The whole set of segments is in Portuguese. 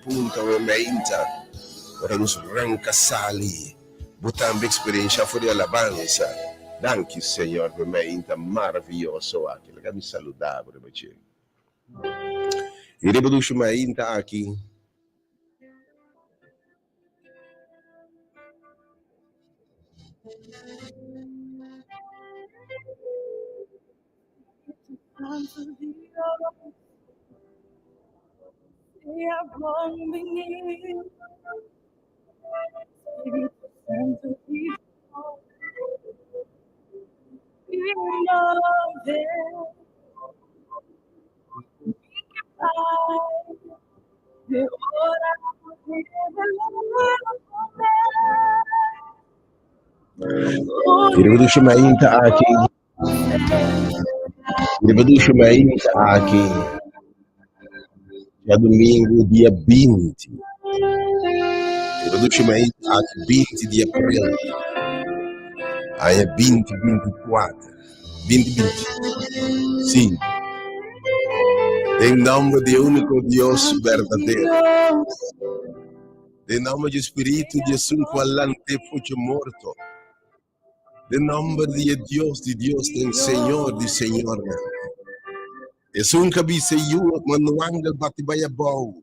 punta veramente. Ora nos arranca sali. Botando experiência fora de alabança. Danke, Senhor, veramente maravilhoso aqui. Lega me saludar, veramente. E depois do ainda aqui. Depois do ainda aqui. Depois do ainda aqui. É domingo, dia 20. Depois do ainda aqui, 20 de abril. Aí é 2024. 2020. Sim. Em nome de único Deus verdadeiro. Em nome do Espírito de Sunco Alante Fucho Morto. Em nome de Deus, do Senhor, de Senhor. E sunca biseyu manuangal batibaya bau.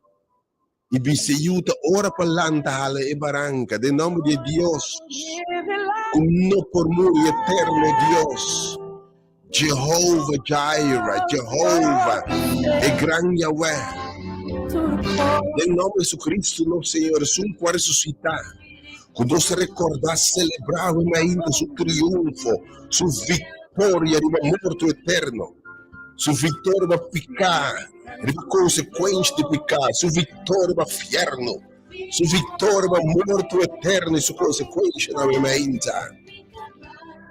E biseyu ta ora palanta hala e barranca. Em nome de Deus. No por muito eterno Deus. Jehovah Jireh, Jehovah, e grande Yahweh. Em nome de Cristo, nosso Senhor, sunco a ressuscitar. Quando se recordar, celebrar ainda seu triunfo, sua vitória de uma morte eterno. Sua vitória vai ficar, de consequência de pecar, sua vitória vai fierno, sua vitória vai morte eterno e sua consequência na minha ainda.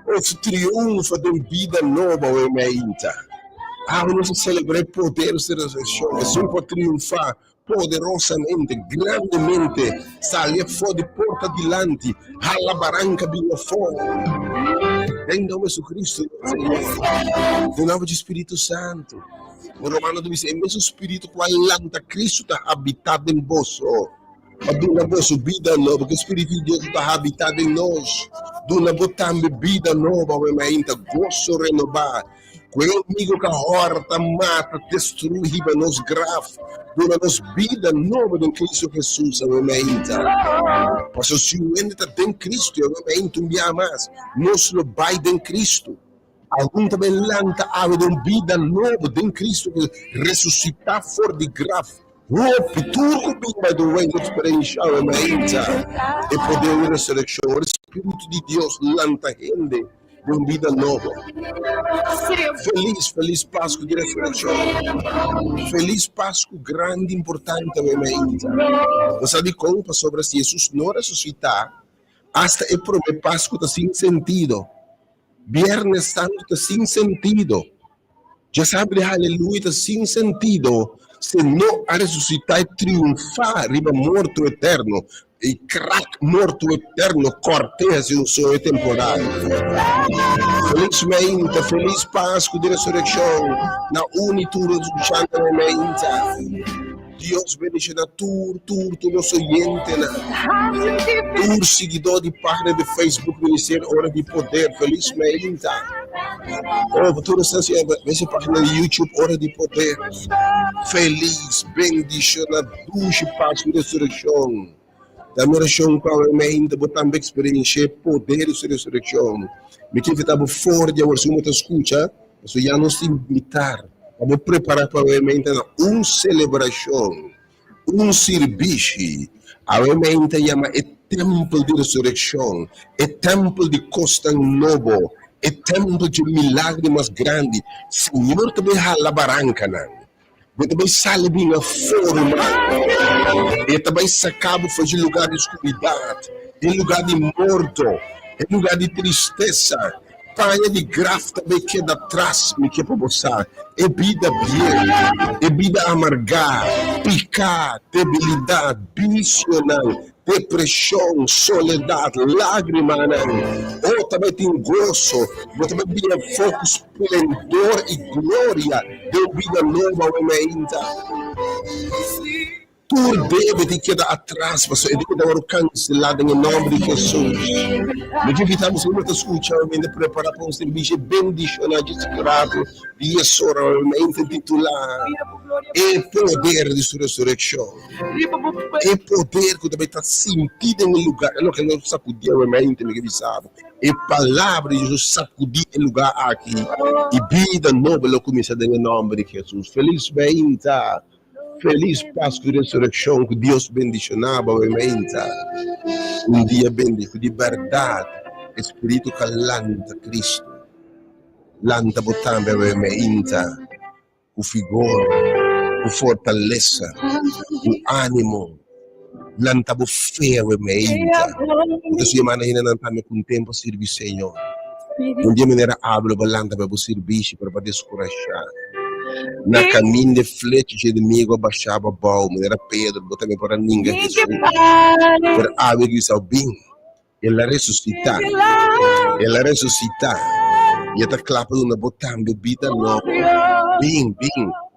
O triunfo de vida nova ainda. Vamos celebrar o poder da ressurreição, é só para triunfar poderosamente, grandemente, sair fora de porta adiante, a barranca vinha fora. Em nome de Cristo, Senhor, em nome do Espírito Santo. O Romano diz: é mesmo Espírito que alanta Cristo está habitado em vós. Duna vossa vida nova, porque o Espírito de Deus está habitado em nós. Duna botambe vida nova, ainda gosto renovar. Quel amigo que horta, mata, destrui, riba nos graf. Duna nos vida nova em Cristo Jesus, ainda. Porque se o ainda tem Cristo, ainda um mais, nós não vai em Cristo. Algum também lanta a vida nova em Cristo, ressuscitar fora de graf. Tudo by the way, experiência e poder de ressurreição. O Espírito de Deus lanta gente de uma vida nova. Feliz Páscoa de ressurreição. Feliz Páscoa grande, importante ainda. Você de conta sobre se Jesus não ressuscitar, hasta o primeiro Páscoa está sem sentido. Viernes Santo está sem sentido. Já sabe, aleluia, está sem sentido. Se não a ressuscitar e triunfar, riba morto eterno, e crack morto eterno, corteja um sonho temporário. Felizmente, feliz Páscoa de ressurreição, na unitude do Santo. Deus bendiga tudo nosso oyente, tudo seguidor de página de Facebook, Ministério Hora de Poder, felizmente. Toda essa página de YouTube, Hora de Poder. Feliz, bendição, dulce paz de ressurreição. Da oração para a mente, botando experiência, poder de ressurreição. Me que estava fora de oração, você escuta, você já não se invitar. Vamos preparar para a mente uma celebração, serviço. A mente chama templo de ressurreição, templo de costa novo, templo de milagre mais grande. Senhor, também a barranca, também sale bem a forma, e também sacava fazer lugar de escuridão, em lugar de morto, em lugar de tristeza. Praia de grafo também queda atrás, me que para você. É vida bem, é vida amargar, picar, debilidade, visional, depressão, soledade, lágrima. Ou também tem gozo, mas também tem foco, esplendor e glória de vida nova ainda. Tu deve te quedar atrás, pastor. Ele queda agora cancelado em nome de Jesus. Nós invitamos a muitas escuchar, a preparar para um serviço bendicionado de escravo, de exoramente titular. E poder de sua ressurreição. E poder que também está sentido em lugar. É o que nós sacudir a mente, me sabe. E palavra de Jesus sacudir em lugar aqui. E vida nova começa em nome de Jesus. Feliz bem, tá? Feliz Páscoa de ressurreição, que Deus bendicionava, um dia bendito de verdade, Espírito que lanta Cristo, lanta botambe, o vigor, o fortaleza, o ânimo, lanta bo fé, porque se semana ainda não está com tempo servir Senhor, um dia me era hablo, lanta para o serviço, para descorajar. Na caminho de flecha de inimigo baixava o balme, era Pedro, botava para ninguém Jesus. Para ave que está bem, ela ressuscitar, e ela clapa uma botambe vida nova, bem,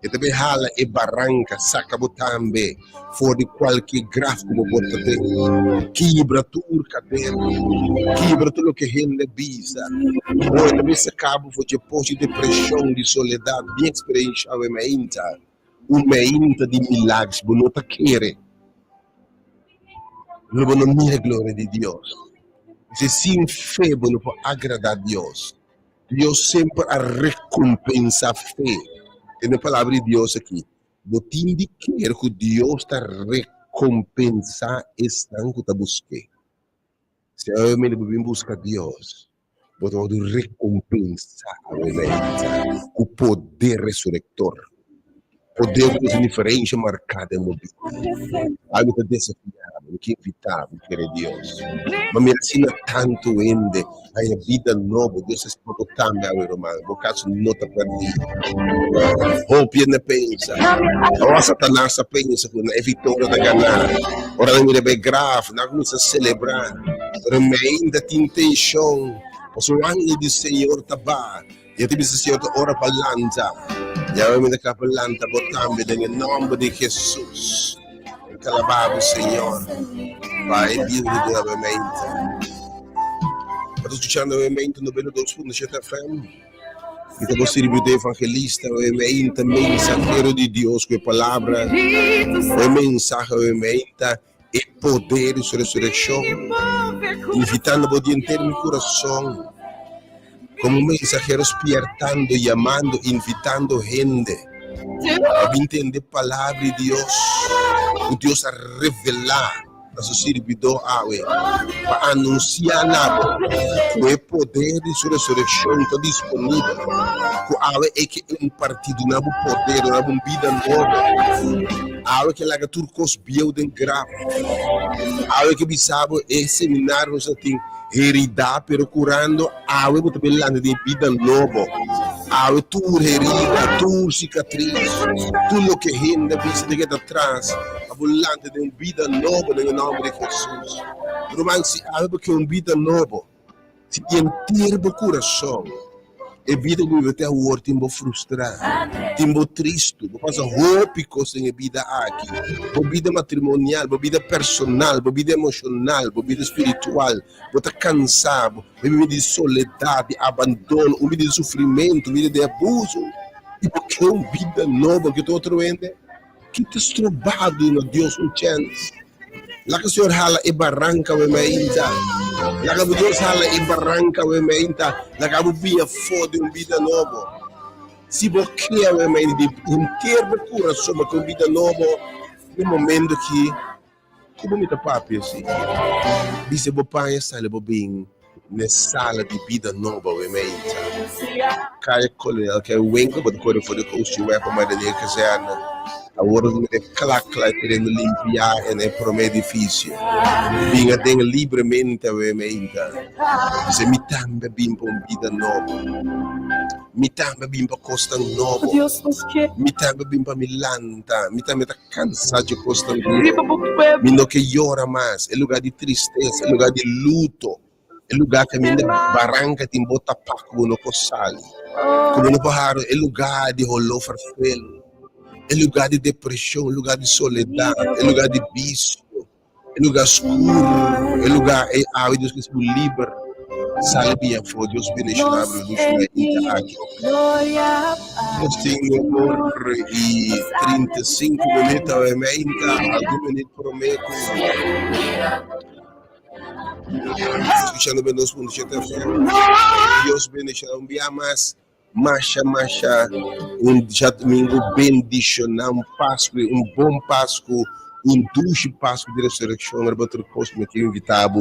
e também hala e barranca, saca botambe, fora de qualquer gráfico como botambe, quebra tudo tudo o que rende bisa. Ou também se acaba foi depois de depressão, de soledade, bem experiência, uma ínta de milagres, você não quer. Não mira a glória de Deus. Se sem fé, você não pode agradar a Deus. Deus sempre a recompensa a fé. Tem a palavra de Deus aqui. Você tem de querer que Deus está recompensar esse que está buscando. Se eu me busca Deus, você vai recompensar o poder ressurrector. Poder de diferença marcada em uma vida. Algo que desafiava, que evitava, que era Deus. Mas me ensina tanto ainda a vida nova. Deus está botando a irmão. No caso, não está perdido. Roupa na pensa. Agora Satanás pensa que é vitória da ganhar. Ora, não me deve grave, não começa a celebrar. Ora, ainda tem intenção. O anjo do Senhor está bem. E a ti bisa Senhor ora palanta. Ya me da palanta botambe em nome de Jesus. Calababo Senhor. Pai Dio de novamente. Estou escuchando novamente no Belo 2.7 FM. E te posso servir de evangelista, o mensageiro de Deus com a palavra, o mensagem, e poder e sua ressurreição, invitando o dia inteiro no coração, como mensageiro despertando, chamando, invitando gente a entender a palavra de Deus, o Deus a revelar a seu servidor para anunciar nada, com o poder de sua ressurreição está disponível, com é que um partido não é poder, não é uma vida nova, que lá que turcos building grave, que bisabo é seminário assim heredar procurando algo também lá de vida nova, tu herida, tu cicatriz, tudo que rende vista de atrás, a volante de uma vida nova no nome de Jesus. Romance algo que é uma vida nova, se encher o coração. E vida que até o outro tempo frustrado, tempo triste, por causa roupa em vida aqui, por vida matrimonial, por vida personal, por vida emocional, por vida espiritual, por estar cansado, por vida de soledade, abandono, por vida de sofrimento, vida de abuso, e porque é uma vida nova que estou trovando, que está trombado no Deus um chance. Lá que o Senhor hala e barranca o meinta. Lá que o Deus hala e barranca o meinta. Lá que o Bia fode uma vida nova. Se você quer o meinta de inteiro coração com vida nova, no momento que bonita papi assim. Dice bo pai sale bo bem na sala de vida nova o meinta. Cai colher que o wengo bo corre for de costume para mais de casana. Agora me clac querendo limpiar e para o edifício. Vinha tem livremente o emenda. Se me também bem para uma vida nova. Me também bem para costa nova. Me também bem para Milanta. Me também está cansado de costa nova. Me não que llora mais. É lugar de tristeza, é lugar de luto. É lugar que me barranca tem bota paco no coçal. Como no barro, é lugar de rolo farfelo. é lugar de depressão, é lugar de soledade, é lugar de vício, é lugar escuro, é lugar de Deus que se livre. Salve a for Deus bendicionável do aqui. Nós temos e 35 minutos e meia, algum minuto prometo. Escuchando bem nos fundos de Deus bendicionável, um dia mais. Marcha, já domingo bendicionar, Páscoa, bom Páscoa, dulce Páscoa de ressurreição, para outro posto que invitado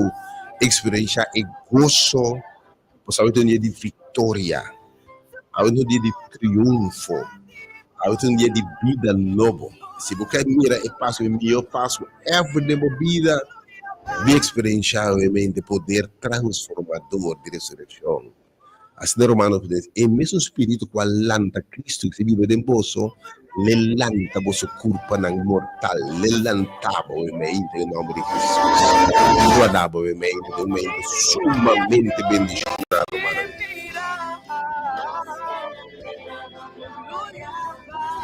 experiência e gozo, pois um dia de vitória, um dia de triunfo, um dia de vida nova. Se você mira e passa o melhor Páscoa, every de vida, de experienciar realmente poder transformador de ressurreição. Assim, Romano, e mesmo espírito que lanta Cristo que se vive dentro do le lanta vosso corpo não mortal, le lantava o mente em nome de Jesus. Guardava o mente sumamente bendicionado,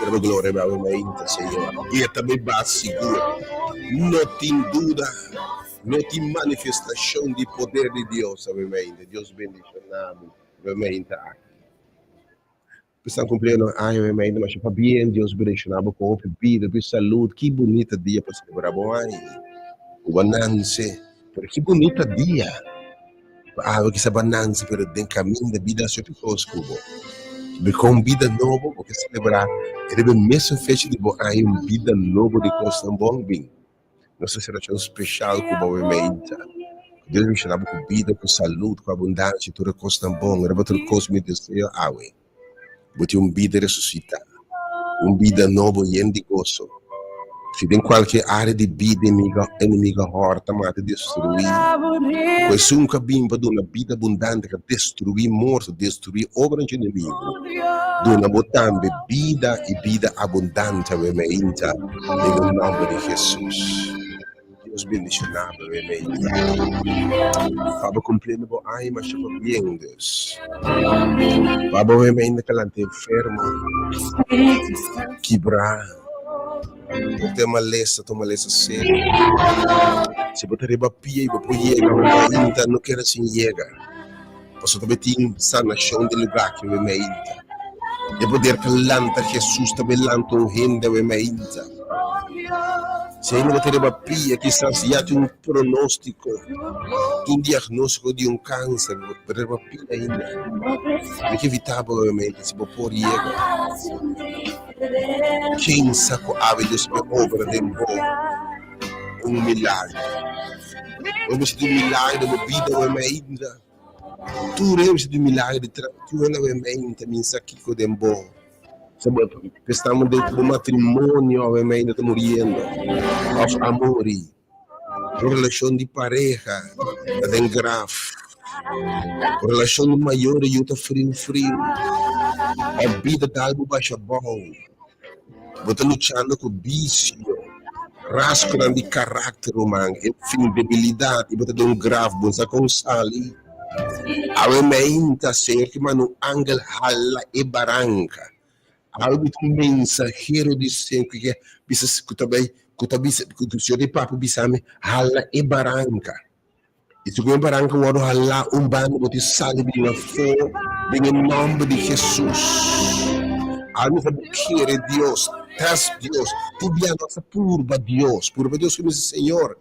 mano. Glória ao mente, Senhor. E também básico, não tem dúvida, não tem manifestação de poder de Deus, obviamente. Deus bendicionado. Obviamente, estão cumprindo obviamente, mas para bem, Deus bendicionado com vida, com saúde, que bonita dia para celebrar bom ano, o bananse, que bonita dia, que essa bananse para o caminho da vida sobre os cubos, com vida nova, porque celebrar, ele mesmo fecha de bom ano, vida nova de costa bom bem, nossa celebração especial com obviamente. Deus me chamava com vida, com saúde, com abundância, toda coisa tão bom. Era outro coisa me deseja, Bote vida ressuscitada, vida nova e de gozo. Se tem qualquer área de vida inimiga horta, mata, destruir. Pois nunca bimba de uma vida abundante que destruir morto, destruir obra de inimigo. Dona botambe vida e vida abundante, obviamente, em nome de Jesus. Deus bendicionado, realmente. Papa cumprindo bom ai, mas chama bem, Deus. Papa realmente que ela está enfermo, quebrar, tem uma lesa séria. Se você reba pia e você chega, ainda não quer assim chega. Você também tem sanação de lugar que eu me ainda. E poder que lanta Jesus também lanta renda eu me ainda. Se ainda você reba pia, quizás já tem pronóstico, diagnóstico de câncer, você reba pia ainda. Mas que evitável, obviamente, se você for chega. Quem saco ave Deus me obra de milagre. Vamos de milagre da vida, ainda. Tu lembras de milagre de trabalho, obviamente, me saquico de bom. Estamos dentro do matrimônio, obviamente, estamos morrendo. Aos amores. Relação de pareja, de grave. Relação de maior e outra frio. A vida está algo baixa bom. Você lutando com vício, rascunando de caráter humano, enfim, debilidade, você tem grave, você consale. Obviamente, Senhor, que mano, angel hala e baranca. Algo mensageiro de Senhor, que bisa também, que o Senhor de papo bisame hala e baranca. E se o baranca o hala bando, você sabe de uma fome, em nome de Jesus. Algo que quer Deus, traz Deus, tu via nossa purba Deus que me diz, Senhor,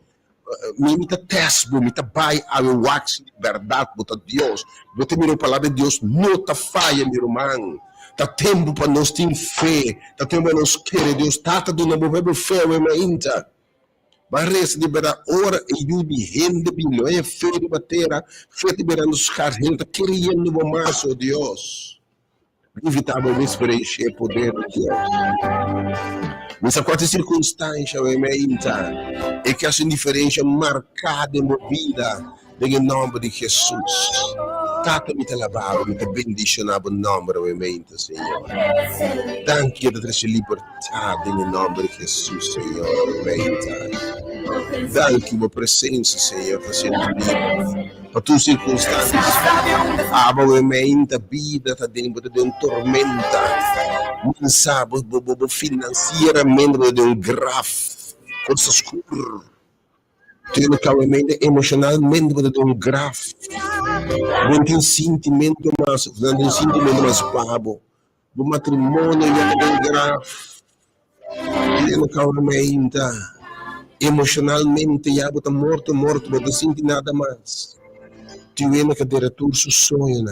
me tesbo, me vai a wax de verdade, bota Deus, você mira a palavra de Deus, não tá falha, meu irmão, tá tempo para nós ter fé, tá tempo para nós querer Deus, tá dando uma boa fé, mas mas de verdade, ora e eu de rende, bilhão, é fé de batera, fé de verdade, nos caras, ele tá querendo mais, oh Deus. Inevitável experiência e poder de Deus. Nessa quarta circunstância, é que essa indiferença marcada em minha vida, em nome de Jesus. Tata me lavava, me bendicionava em nome do Senhor. Danke da tua liberdade em nome de Jesus, Senhor. Danke pela presença, Senhor, para ser livre. para tuas circunstâncias. Aba realmente a vida está dentro de uma tormenta. Não sabe, financeiramente de um grave, coisa escura. Teoricamente, emocionalmente de um grave. Não tem sentimento mais babo. O matrimônio é um grave. Teoricamente, emocionalmente, já está morto, não sente nada mais. Tiene que ter tudo seu sonho,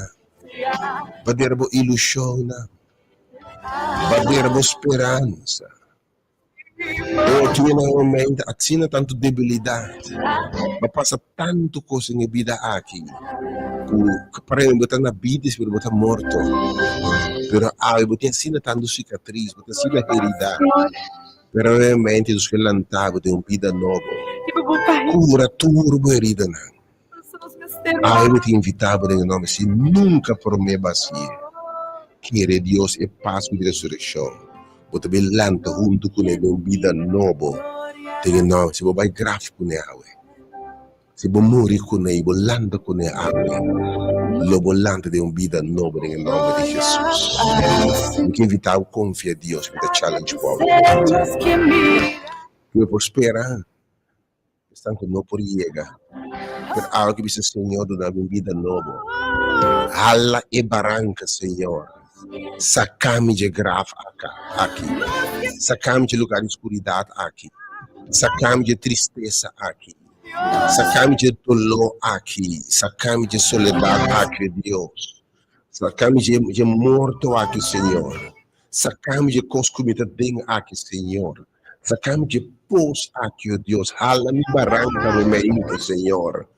para ter a ilusão, para ter a esperança. Ou tiene realmente assina tanto debilidade, mas passa tanto coisa na vida aqui, que para ele botar na vida se botar morto, pero botar assina tanto cicatriz, botar assina herida, pero realmente os que lançavam de vida nova, cura tudo herida, eu te invitava em nome se nunca por me vazio, querer Deus e paz e ressurreição. Você vai lanta junto com ele uma vida nova. Tem nome, se você vai gráfico com ele, se você morrer com ele, você lanta com ele, lobo lanta de uma vida nova em nome de Jesus. Eu quero invitar a confiar em Deus, que é challenge para você. Eu vou esperar, estando não por chegar, por algo que você Senhor dá uma vida nova. Ala e barranca, Senhor. Sacame de grave aqui. Sacame de lugar de escuridão aqui. Sacame de tristeza aqui. Sacame de dolor aqui. Sacame de soledade aqui, Deus. Sacame de morto aqui, Senhor. Sacame de coscomida bem aqui, Senhor. Sacame de pós aqui, Deus. Hala-me barranca no meio, Senhor.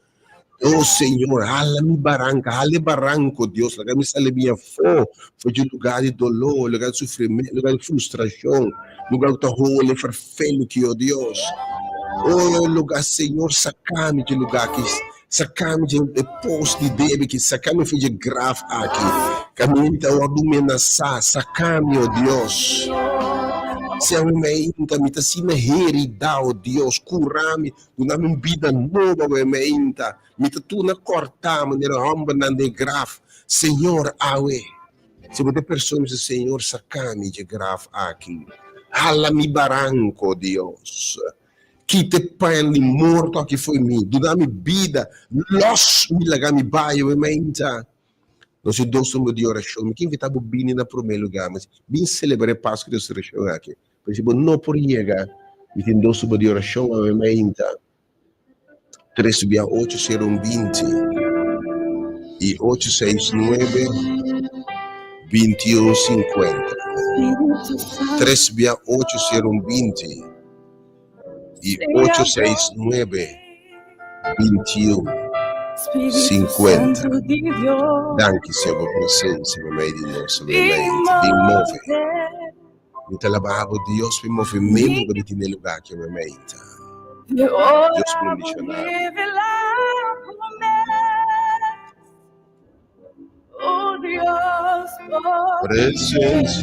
Oh Senhor, hala-me barranco, Deus, laga-me salibia foi de lugar de dolor, lugar de sofrimento, lugar de frustração, lugar de rolo, farfelho que, oh Deus. Oh lugar, Senhor, sacame de lugar que, sacame de posto de débito, que sacame de grave aqui, caminho da ameaçar, sacame, oh Deus. Se a minha me está sendo herida, oh Deus, curame, dá-me uma vida nova, me está tudo na cortar, maneira romba na de grave, Senhor, awe. Se você pessoas, Senhor, sacame de grave aqui, hala-me barranco, Deus. Quite pai de morto que foi mim, dá-me vida, los-me lagar-me baio, me está. Nós somos de oração, me que invitar o bini na primeiro lugar, mas bem celebrar a Páscoa de ressurreição aqui. Por exemplo, não por chegar, me tem dois de oração, a minha 368 e 869 2150. 368 e 869 2150. Danke, Senhor, por presença no meio de nós, me move. Me trabalho, Deus, me move mesmo quando tem lugar que me meita. Deus me missionário. Presença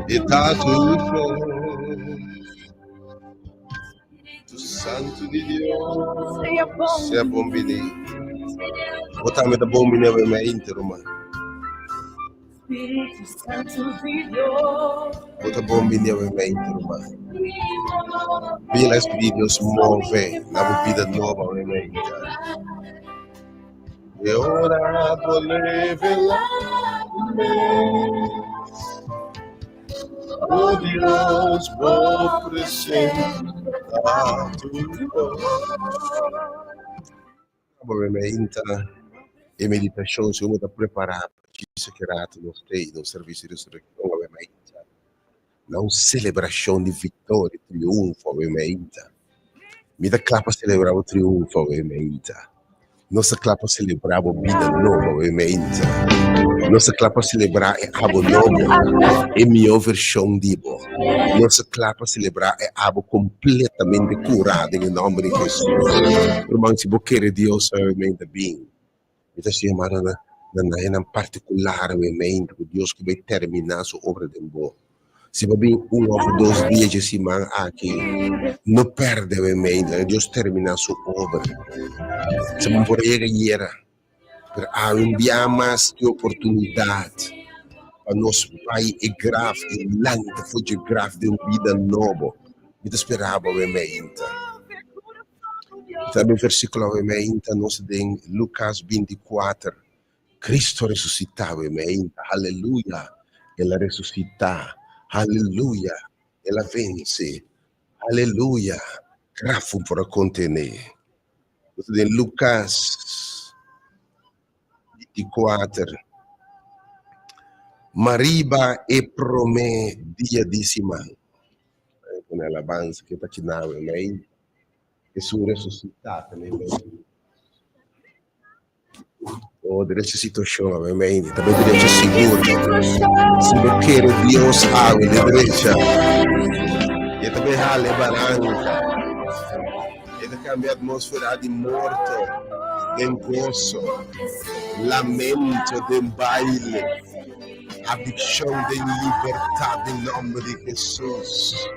e tá tudo. Santo de Deus, seja bom menino. Botar me da bom menino me inteiro, mano. Botar bom menino me inteiro, mano. Pela Espírito Deus move na vida nova me inteiro. E ora por revelar-me, oh Deus, por presente. Probabilmente e meditação se uno da preparare isso che era no stay no serviço di risurrezione ovviamente una celebrazione di vittoria triunfo ovviamente mi da clapa celebrare il trionfo ovviamente non si clapa celebrare vida nova ovviamente non si clapa celebrare abo novo e mia versione di bo non si clapa celebrare abo completamente curato in nome di Gesù ormai si può chiedere Dio ovviamente bene mi sta chiamando in particolare ovviamente Dio che vai terminare su opera di bo Se va bem 1 ou 2 dias de semana aqui, não perde a mente, Deus termina sua obra. Se não por aí era, há mais de oportunidade para nós pai e grave, e lanta foi de grave de uma vida nova. Me esperava a mente. Também versículo a mente, nós tem Lucas 24. Cristo ressuscitava, amém. Aleluia. Ela ressuscita. Aleluia. Ela vence. Aleluia. Grafo para contener. De Lucas 24. Mariba e promé dia de semana. Com ela avança que está aqui na amém. Jesus ressuscitado, amém. Oh, direito situação, amém. Também direito seguro. Se não quer Deus, água, direita. E também hale barranca. E também a atmosfera de morto, de gozo, lamento, de baile, adicção de liberdade em nome de Jesus.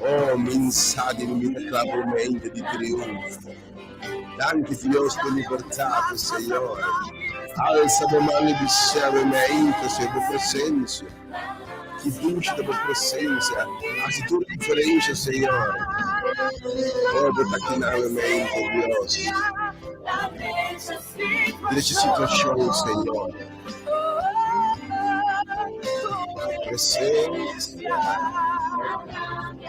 Oh, mensagem milagrosamente de triunfo. Danke Deus por liberdade, Senhor. Alça a mão de céu e mente, Senhor, presença. Que ducha da tua presença. Faz tudo diferente, Senhor. Oh, bota aqui na mente, Deus. Deixa situação, Senhor. Presença.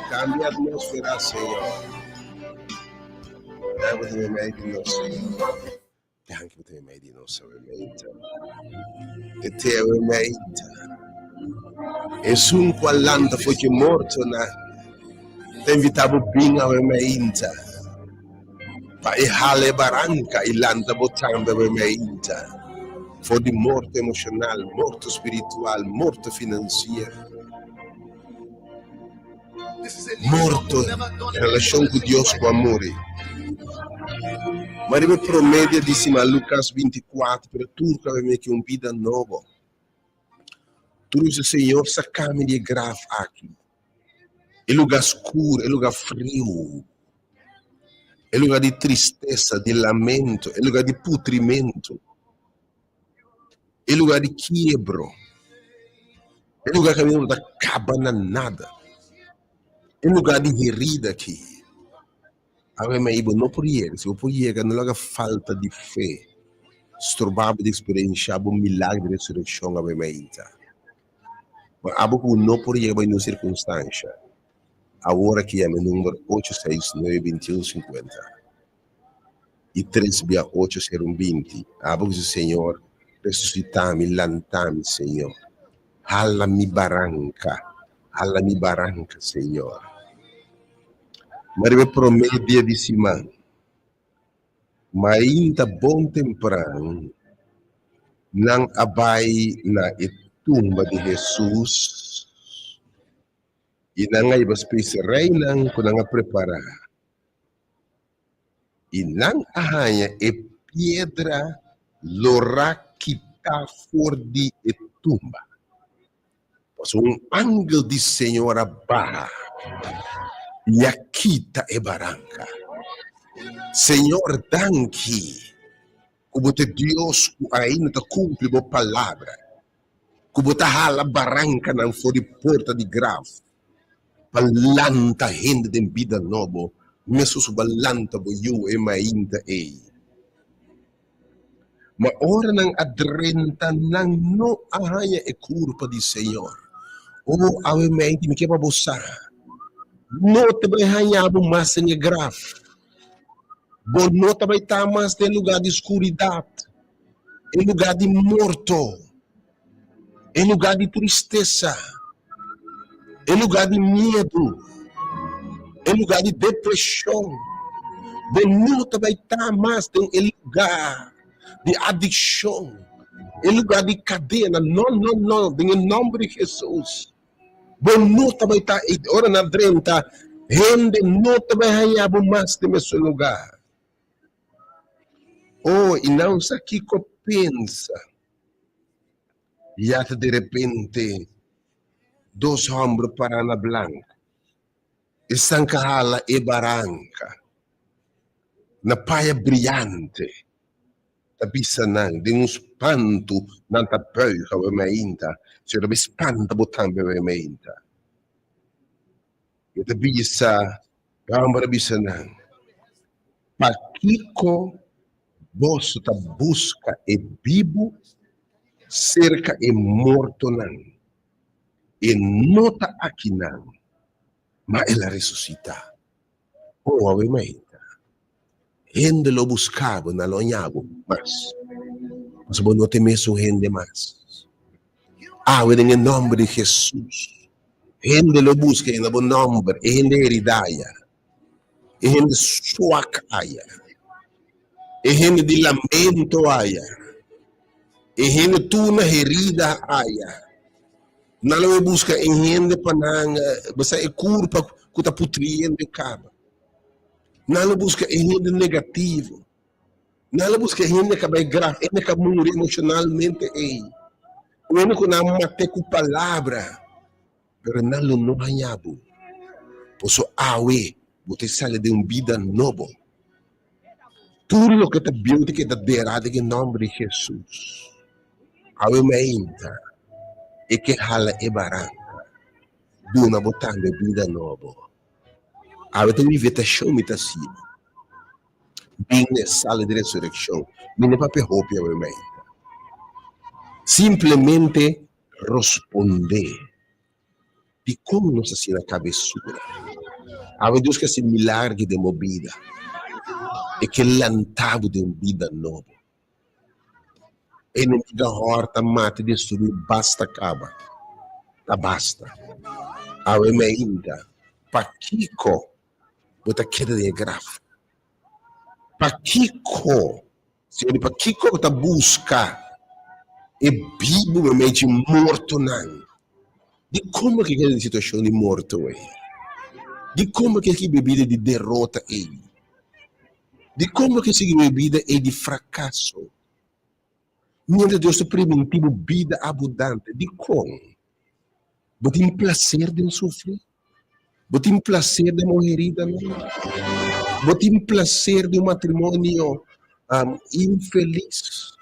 Cambia a atmosfera, Senhor. Leva de mente, não, Senhor. Danke por ter meio de nossa mente. De ter mente. E sun quall'anta fosse morto na te invitavo bem a mente. Pa e hale baranca e lanta botando a mente. For de morte emocional, morte espiritual, morte financeira. Morto em relação com Deus com amor. Mas ele promete, disse Lucas 24, para tudo que vai meio uma vida nova. Tudo isso, Senhor, saca-me de grave aqui. É lugar escuro, é lugar frio. É lugar de tristeza, de lamento, é lugar de putrimento. É lugar de quebro. É lugar que não acaba na nada. É lugar de ferida aqui. Agora, não por ir, se eu por ir, não há falta de fé. Estrombado de experienciar um milagre de ressurreição a mente. Mas algo não por ir em uma circunstância. Agora que é meu número 869-2150. E 368-020. Algo que o Senhor ressuscitar-me, lantar-me, Senhor. Hala-me barranca, Senhor. Mas eu prometo dia de semana. Mas ainda bom temprano, não abai na tumba de Jesus. E não há espécie reina, que não preparar. E não arranha e pedra lora quita for de tumba. Mas ángel de Senhora barra. E a quita e barranca. Senhor, danke. Como te Deus ainda cumpre a palavra. Como te hala barranca não for de porta de grave. Balanta rende de vida nova. Mesos balanta bo you e mainda ei. Ma ora nang adrenta nang no ahaya e culpa di Senhor. O awe mainti mi keba bosa. No te vai hanhabo mas em grave. Bo no te vai tamas em lugar de escuridade. Em lugar de morto. Em lugar de tristeza. Em lugar de medo. Em lugar de depressão. Não vai estar mais em lugar de adicção, em lugar de cadeia. Não, em nome de Jesus. Não vai estar, ora na drenta, rende, não vai ganhar mais nesse lugar. Oh, e não isso aqui que pensa. E até de repente, dos hombros para na blanca. Estancahala e baranca. Na paia brilhante. Tabisa nang, de um espanto na tapeuha o meinta. Se eu espanta botando o meinta. E tabisa, gamba tabisa nang. Pakiko, bosso ta busca e bibo, cerca e morto nang. E nota aqui nang. Ma ela ressuscita. Oh, o meinta. Gente lo buscava, não lonhava, mas não tem mesmo gente mais. Em nome de Jesus. Gente lo busca em bom nome, gente heridaya, gente suaca aya, gente de lamento aya, gente tuna herida aya. Não lo busca em gente pananga, você é culpa que tá putriendo caba. Não lo busca em gente negativo. Não busca gente que vai grave, gente que morre emocionalmente. O único que não mate com palavra, mas não hanhabo. Por isso, você sai de uma vida nova. Tudo o que está bem, que está derrado em nome de Jesus. Awe meinta, e que hala e baranga, de uma botando de vida nova. Awe tem uma invitação, me tá assim. Bem sala de ressurreição, não é para roupa, awe meinta. Simplesmente responder de como nos assim na cabeçura. Há Deus que esse milagre de movida e que lantavo de uma vida nova. E não da horta mate destruir basta acaba. Tá basta. Há ainda Paquico bota queda de grafo. Paquico se ele Paquico tá busca e Bíblia meio de morto não. De como que aquela situação de morto é? De como que bebida de derrota é? De como que essa bebida é de fracasso? Niente Deus preventivo vida abundante. De como? Você tem prazer de sofrer? Você tem prazer de morrer? Você tem prazer de um matrimônio infeliz?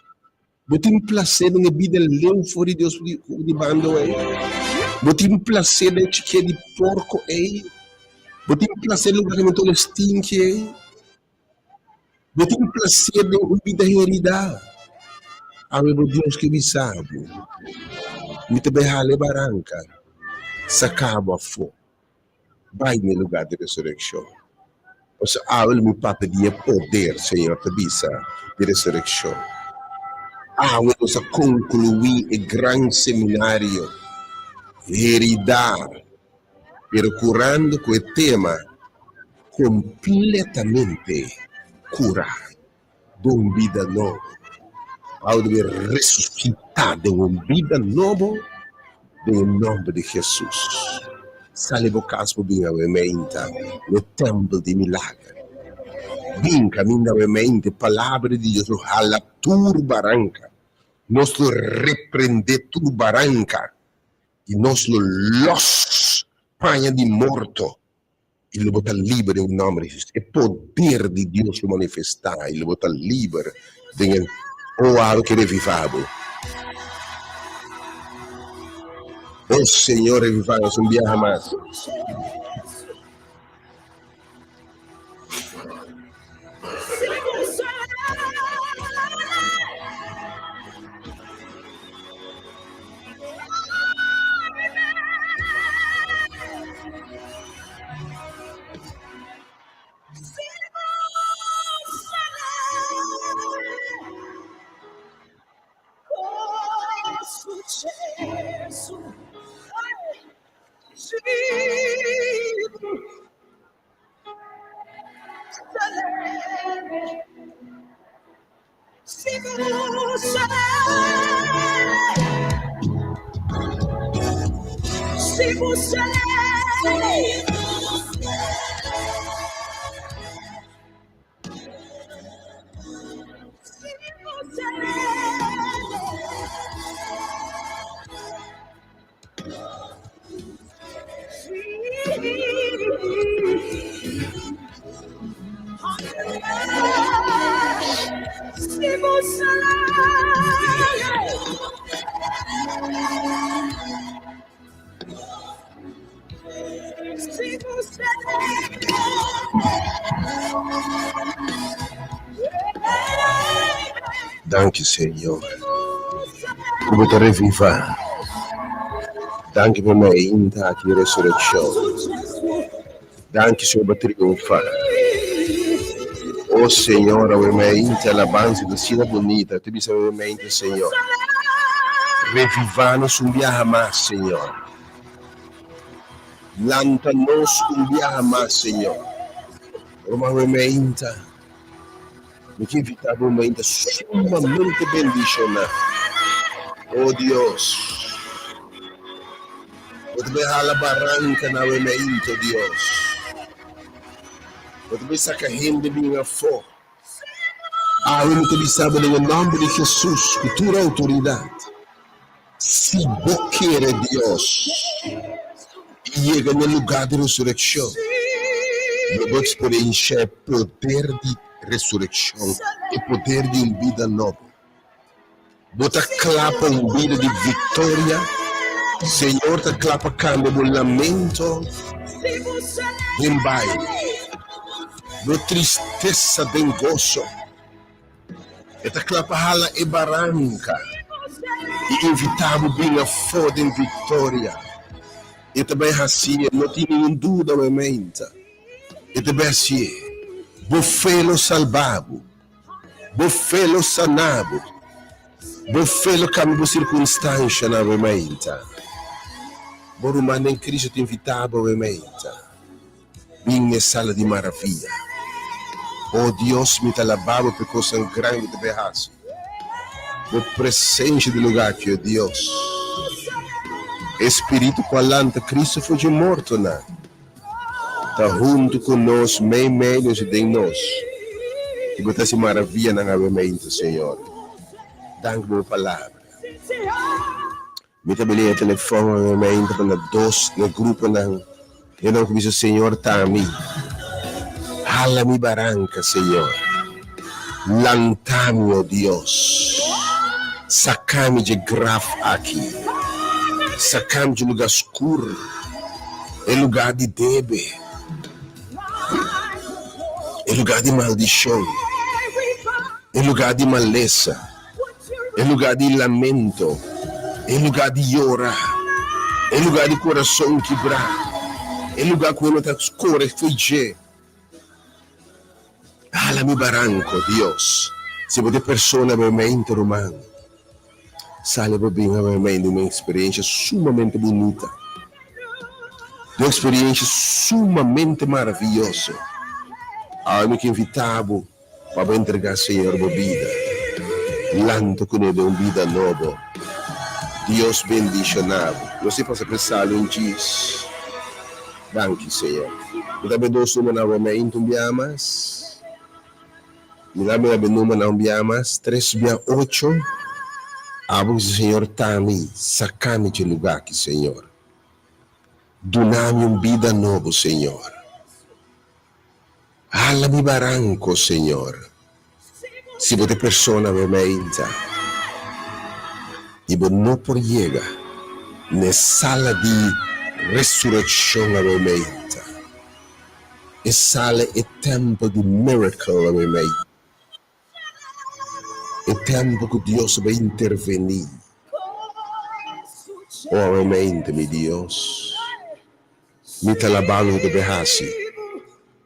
Você tem prazer de uma vida leu fora de Deus de bando aí? Você tem prazer de chique de porco aí? Você tem prazer de um casamento stinky aí? Você tem prazer de uma vida heredada? Amigo Deus que me sabe. Me te behale baranca. Sacaba fo. Vai no lugar de ressurreição. Você abre meu papo de poder, Senhor, te bisa de ressurreição. Vamos concluir o grande seminário. Heredar. Procurando com o tema completamente curar de uma vida nova. Ao de ressuscitar de uma vida nova, em nome de Jesus. Sale o caspo bem a mente, no templo de milagre. Bem caminha a mente, palavra de Deus, hala turbaranca. Nós repreende turbaranca e nós los panha de morto. E lo bota livre em nome de Jesus. É poder de Deus se manifestar. E lo bota livre de algo que revivado. Oh Senhor, reviva-nos um dia mais. Danke, Senhor. Como te reviva. Danke per me inta di resurrezione. Danke, Senhor, per triunfar. Oh, Senhor, per me inta alabanza da sina bonita. Te bisogna me inta, Senhor. Revivanos un viaje más, Senhor. Lantanos un viaje más, Senhor. Roma me inta. Me que invitar un momento sumamente bendicionado. Oh, Dios. Pode berrar a barranca na momento, Deus. Pode ver sacar rende minha fó. A única que sabe no nome de Jesus, cultura autoridade. Se boqueira Deus e chega no lugar de ressurreição, eu vou experienciar poder de ressurreição e poder de uma vida nova. Bota clapa uma vida de vitória. Senhor, te clapa cambia o lamento em baile, no tristeza de gozo, e te clapa hala e barranca, e invitava bem a foda em vitória, e também assim, não tem nenhuma dúvida na mente, e também assim, bufelo salvado, bufelo sanado, bufelo cambia circunstância na mente. Borumano em Cristo te invitava obviamente. Vinha sala de maravilha. Oh Deus, me te alabava por coisa grande de berraço. O presente do lugar que, oh Deus. Espírito falante, Cristo foi morto, né? Está junto conosco, meio de nós. E botar essa maravilha na obviamente, Senhor. Danke por palavra. Me trabalhei a telefone, me ainda para dois no grupo não. Eu não conheço o Senhor tá a mim. Hala-me barranca, Senhor. Lantame, ó Deus. Sacame de grafo aqui. Sacame de lugar escuro. É lugar de debe. É lugar de maldição. É lugar de maleza. É lugar de lamento. É lugar de chorar, é lugar de coração quebrar, é lugar que não está escuro e fugir. Hala-me barranco, Deus. Se você pessoa realmente romano, sale bem realmente uma experiência sumamente bonita, uma experiência sumamente maravilhosa. Eu que invitava para entregar ao Senhor a vida, lanto com ele uma vida nova. Deus bendicionado. Você pode expressar em diz. Danke, Senhor. Eu também dou suma na momento ambiamas. Me dá minha benuma na ambiamas. 368. Abo Senhor tami. Sacame de lugar aqui, Senhor. Dá-me vida nova, Senhor. Hala-me barranco, Senhor. Se você persona me menta. E não por chega na sala de ressurreição a momento. E sala é tempo de miracle a momento. É tempo que Deus vai intervenir. Oh, momento, meu Deus. Me te alabando de berrassi.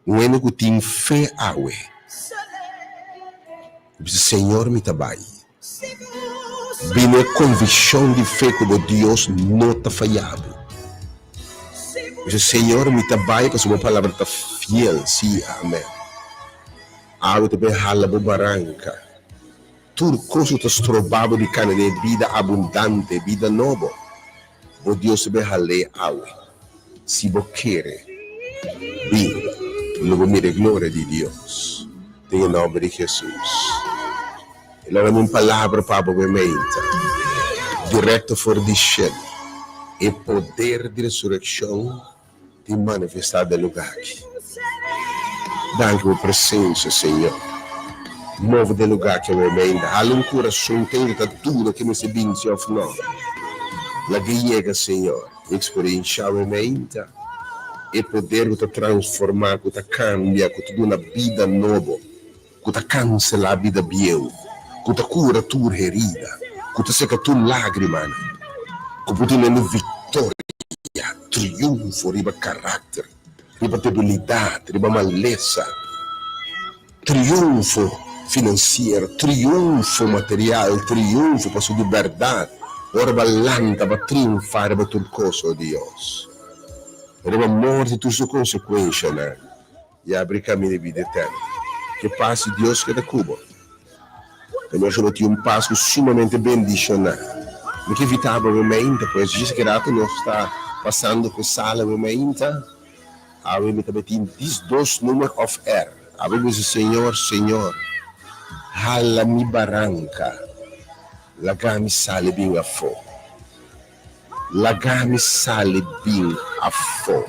Um ano que tem fé a we. Senhor, me tabai. Bem a convicção de fé que Deus não está falhado. O Senhor me trabalha com a sua palavra está fiel, sim, amém. Água também rala a barranca. Tudo coisa que está trovado de cana de vida abundante, vida nova. O Deus também rala água. Se você quer, bem, logo mire a glória de Deus. Em nome de Jesus. Ela é uma palavra para a mente, direto fora de céu, e poder de ressurreição de manifestar no lugar aqui. Dá-me a presença, Senhor. Move de lugar que eu emenda. Há um coração tem que tudo que me se binge of não. La guiega, Senhor. Experiência emenda. E poder que transformar, que cambia, que te dá uma vida nova. Que te cancela a vida biel. Que te cura tua herida. Que te seca tua lágrima. Que te dá vitória, triunfo, riba caráter, riba debilidade, riba maleza. Triunfo financeiro, triunfo material, triunfo para sua liberdade. Ora balanta para triunfar para tudo coisa, Deus. Ora morte tu sua consequência, né? E abre caminho de vida eterna. Que passe Deus que da Cuba. Que nós temos passo sumamente bendicional. No que evitavelmente, pois diz que rato não está passando por sala momento, havemos também esses dois números of R. Havemos o Senhor, hala mi barranca, lagami sale bem a fo. Lagami sale bem a fo.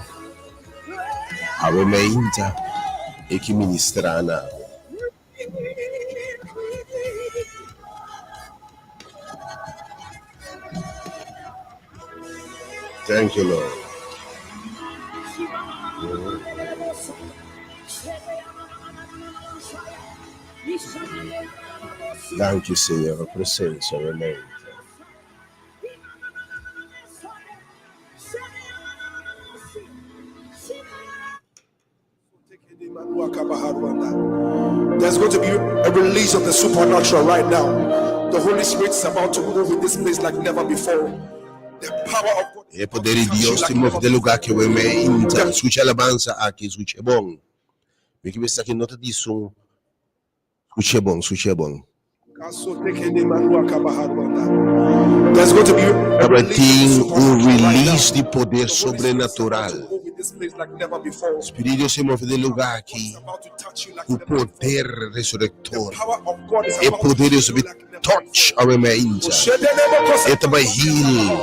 Havemos e que ministrana. Thank you, Lord. Thank you, Senhor, a presença, amém. There's going to be a release of the supernatural right now. The Holy Spirit is about to move in this place like never before. The power of God. E poder de Deus te move de lugar que eu amei. Então, escute a alabança aqui, escute bom. Me que está aqui nota de som. Escute bom, escute bom. There's going to be a release de poder sobrenatural. O Espírito se move de lugar aqui. O poder ressurrector. E poder de touch a mente. E também heal.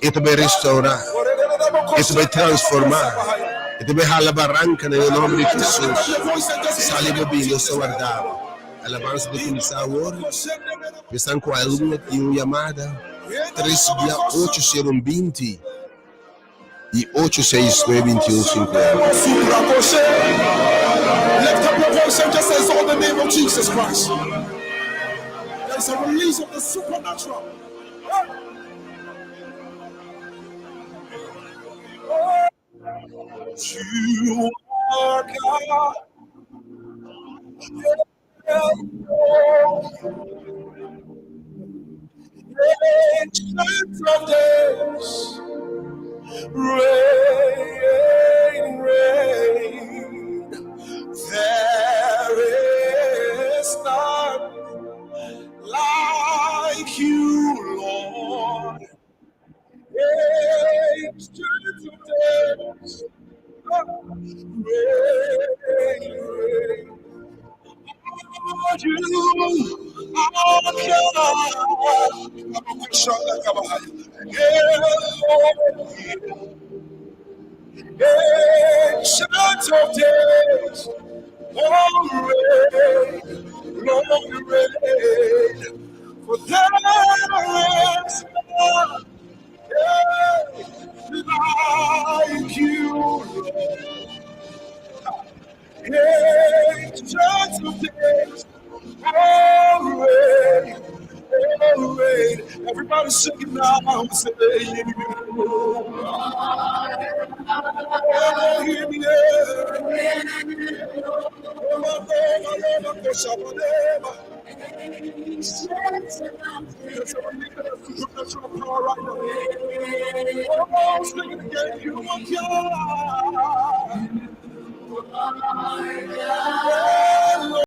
E também restaurar. E também transformar. E também hala barranca no nome de Jesus. Saliva bem, eu sou guardado. Alabança do Comissário. Estão com a aluna de uma chamada 36820 e 8692150. Lift up your voice and just exalt the name of Jesus Christ. There is a release of the supernatural. You are God. Ancient of days, reign, reign. There is none like you, Lord. Ancient of days, reign, reign. You are God. Ancient of days, long reign, for there is none like you, Ancient of days, long reign. Everybody sing it now, say power right now. Oh, sing it again, you are God.